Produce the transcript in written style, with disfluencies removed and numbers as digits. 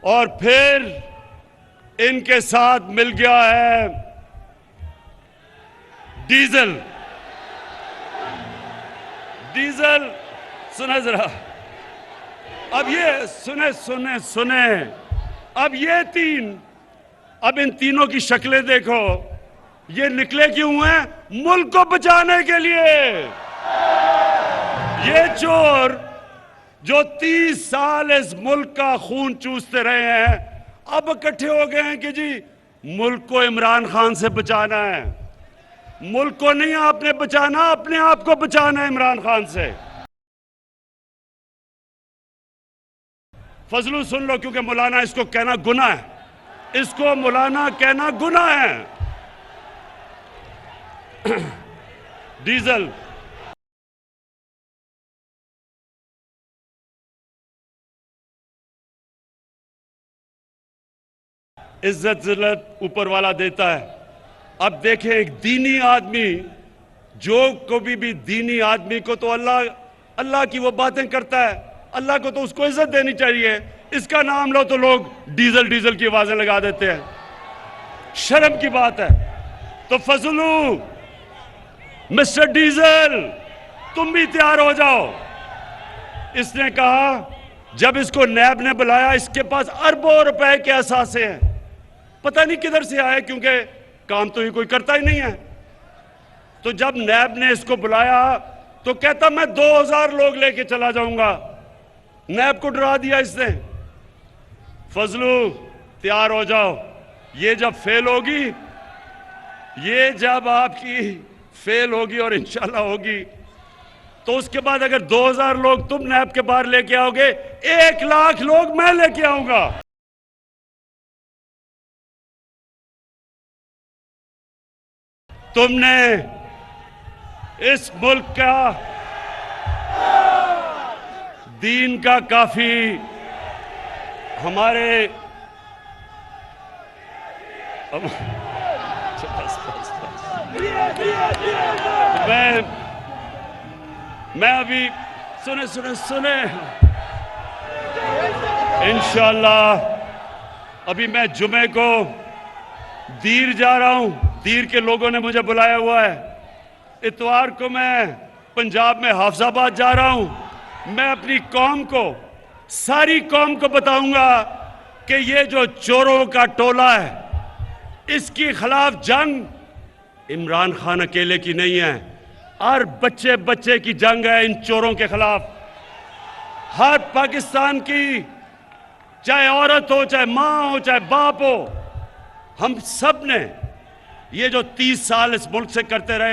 और फिर इनके साथ मिल गया है डीजल। डीजल सुने जरा, अब ये सुने अब ये तीन, अब इन तीनों की शक्लें देखो, ये निकले क्यों हैं? मुल्क को बचाने के लिए। ये चोर जो 30 साल इस मुल्क का खून चूसते रहे हैं, अब इकट्ठे हो गए हैं कि जी मुल्क को इमरान खान से बचाना है। मुल्क को नहीं आपने बचाना, अपने आप को बचाना है इमरान खान से। फजलू सुन लो, क्योंकि मौलाना इसको कहना गुनाह है, इसको मौलाना कहना गुनाह है। डीजल इज्जत जिल्लत ऊपर वाला देता है। अब देखें, एक दीनी आदमी, जो कभी भी दीनी आदमी को तो अल्लाह की वो बातें करता है, अल्लाह को तो उसको इज्जत देनी चाहिए। इसका नाम लो तो लोग डीजल डीजल की आवाजें लगा देते हैं, शर्म की बात है। तो फजलू, मिस्टर डीजल, तुम भी तैयार हो जाओ। इसने कहा, जब इसको नैब ने बुलाया, इसके पास अरबों रुपए के असासे हैं, पता नहीं किधर से आए, क्योंकि काम तो ये कोई करता ही नहीं है। तो जब नैब ने इसको बुलाया तो कहता मैं 2000 लोग लेके चला जाऊंगा। नैब को डरा दिया इसने। फजलू तैयार हो जाओ, ये जब फेल होगी, ये जब आपकी फेल होगी और इंशाल्लाह होगी, तो उसके बाद अगर 2000 लोग तुम नैब के बाहर लेके आओगे, 1 लाख लोग मैं लेके आऊंगा। तुमने इस मुल्क का, दीन का काफी, हमारे मैं अभी सुने इंशाल्लाह अभी मैं जुमे को दीर जा रहा हूं। दीर के लोगों ने मुझे बुलाया हुआ है। इतवार को मैं पंजाब में हाफिजाबाद जा रहा हूं। मैं अपनी कौम को, सारी कौम को बताऊंगा कि ये जो चोरों का टोला है, इसके खिलाफ जंग इमरान खान अकेले की नहीं है, हर बच्चे बच्चे की जंग है इन चोरों के खिलाफ। हर पाकिस्तान की, चाहे औरत हो, चाहे मां हो, चाहे बाप हो, हम सब ने ये जो 30 साल इस मुल्क से करते रहे,